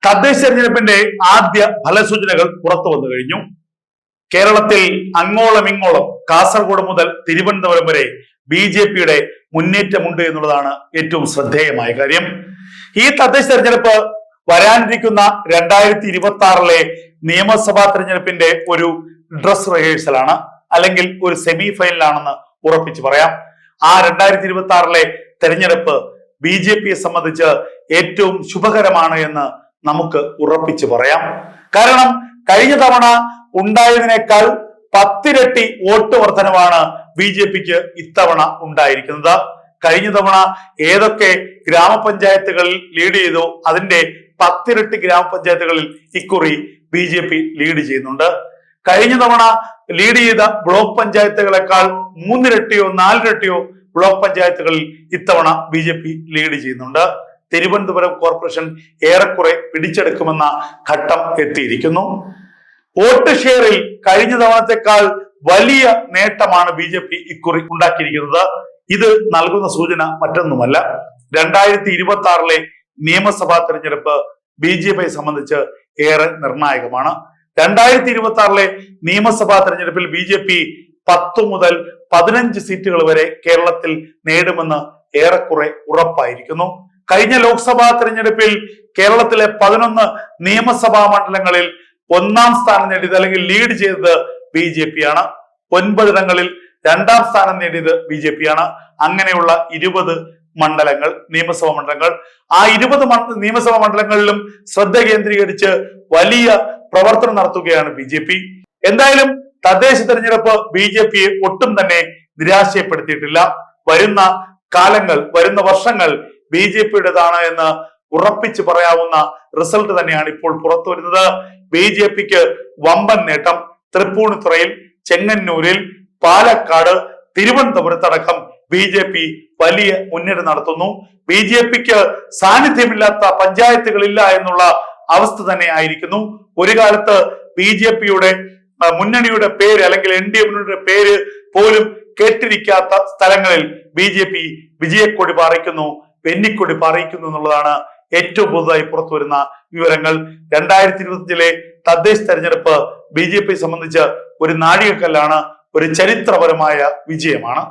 തദ്ദേശ തെരഞ്ഞെടുപ്പിന്റെ ആദ്യ ഫലസൂചനകൾ പുറത്തു വന്നു കഴിഞ്ഞു. കേരളത്തിൽ അങ്ങോളം ഇങ്ങോളം കാസർഗോഡ് മുതൽ തിരുവനന്തപുരം വരെ BJPയുടെ മുന്നേറ്റമുണ്ട് എന്നുള്ളതാണ് ഏറ്റവും ശ്രദ്ധേയമായ കാര്യം. ഈ തദ്ദേശ തെരഞ്ഞെടുപ്പ് വരാനിരിക്കുന്ന 2026 നിയമസഭാ തെരഞ്ഞെടുപ്പിന്റെ ഒരു ഡ്രസ് റിഹേഴ്സലാണ്, അല്ലെങ്കിൽ ഒരു സെമി ഫൈനലാണെന്ന് ഉറപ്പിച്ചു പറയാം. ആ 2026 തെരഞ്ഞെടുപ്പ് BJPയെ സംബന്ധിച്ച് ഏറ്റവും ശുഭകരമാണ് എന്ന് നമുക്ക് ഉറപ്പിച്ചു പറയാം. കാരണം കഴിഞ്ഞ തവണ ഉണ്ടായതിനേക്കാൾ 10 ഇരട്ടി വോട്ട് വർധനവാണ് BJPക്ക് ഇത്തവണ ഉണ്ടായിരിക്കുന്നത്. കഴിഞ്ഞ തവണ ഏതൊക്കെ ഗ്രാമപഞ്ചായത്തുകളിൽ ലീഡ് ചെയ്തു അതിന്റെ 10 ഇരട്ടി ഗ്രാമപഞ്ചായത്തുകളിൽ ഇക്കുറി BJP ലീഡ് ചെയ്യുന്നുണ്ട്. കഴിഞ്ഞ തവണ ലീഡ് ചെയ്ത ബ്ലോക്ക് പഞ്ചായത്തുകളെക്കാൾ 3 ഇരട്ടിയോ 4 ഇരട്ടിയോ ബ്ലോക്ക് പഞ്ചായത്തുകളിൽ ഇത്തവണ BJP ലീഡ് ചെയ്യുന്നുണ്ട്. തിരുവനന്തപുരം കോർപ്പറേഷൻ ഏറെക്കുറെ പിടിച്ചെടുക്കുമെന്ന ഘട്ടം എത്തിയിരിക്കുന്നു. വോട്ട് ഷെയറിൽ കഴിഞ്ഞ തവണത്തെക്കാൾ വലിയ നേട്ടമാണ് BJP ഇക്കുറി ഉണ്ടാക്കിയിരിക്കുന്നത്. ഇത് നൽകുന്ന സൂചന മറ്റൊന്നുമല്ല, 2026 നിയമസഭാ തെരഞ്ഞെടുപ്പ് BJPയെ സംബന്ധിച്ച് ഏറെ നിർണായകമാണ്. 2026 നിയമസഭാ തെരഞ്ഞെടുപ്പിൽ BJP 10 മുതൽ 15 സീറ്റുകൾ വരെ കേരളത്തിൽ നേടുമെന്ന് ഏറെക്കുറെ ഉറപ്പായിരിക്കുന്നു. കഴിഞ്ഞ ലോക്സഭാ തെരഞ്ഞെടുപ്പിൽ കേരളത്തിലെ 11 നിയമസഭാ മണ്ഡലങ്ങളിൽ 1ാം സ്ഥാനം നേടിയത് അല്ലെങ്കിൽ ലീഡ് ചെയ്തത് BJP ആണ്. 9 ഇടങ്ങളിൽ 2ാം സ്ഥാനം നേടിയത് BJP ആണ്. അങ്ങനെയുള്ള 20 മണ്ഡലങ്ങൾ, നിയമസഭാ മണ്ഡലങ്ങൾ, ആ 20 നിയമസഭാ മണ്ഡലങ്ങളിലും ശ്രദ്ധ കേന്ദ്രീകരിച്ച് വലിയ പ്രവർത്തനം നടത്തുകയാണ് BJP. എന്തായാലും തദ്ദേശ തെരഞ്ഞെടുപ്പ് BJPയെ ഒട്ടും തന്നെ നിരാശപ്പെടുത്തിയിട്ടില്ല. വരുന്ന കാലങ്ങൾ, വരുന്ന വർഷങ്ങൾ BJPയുടേതാണ് എന്ന് ഉറപ്പിച്ചു പറയാവുന്ന റിസൾട്ട് തന്നെയാണ് ഇപ്പോൾ പുറത്തു വരുന്നത്. BJPക്ക് വമ്പൻ നേട്ടം. തൃപ്പൂണിത്തുറയിൽ, ചെങ്ങന്നൂരിൽ, പാലക്കാട്, തിരുവനന്തപുരത്തടക്കം BJP വലിയ മുന്നേറ്റം നടത്തുന്നു. BJPക്ക് സാന്നിധ്യമില്ലാത്ത പഞ്ചായത്തുകളില്ല എന്നുള്ള അവസ്ഥ തന്നെ ആയിരിക്കുന്നു. ഒരു കാലത്ത് BJPയുടെ മുന്നണിയുടെ പേര് അല്ലെങ്കിൽ NDA മുന്നണിയുടെ പേര് പോലും കേട്ടിരിക്കാത്ത സ്ഥലങ്ങളിൽ BJP വിജയക്കൊടി പാറിക്കുന്നു, വെന്നിക്കൊടി പാറിക്കുന്നു എന്നുള്ളതാണ് ഏറ്റവും പുതുതായി പുറത്തു വരുന്ന വിവരങ്ങൾ. 2025 തദ്ദേശ തെരഞ്ഞെടുപ്പ് BJPയെ സംബന്ധിച്ച് ഒരു നാഴികക്കല്ലാണ്, ഒരു ചരിത്രപരമായ വിജയമാണ്.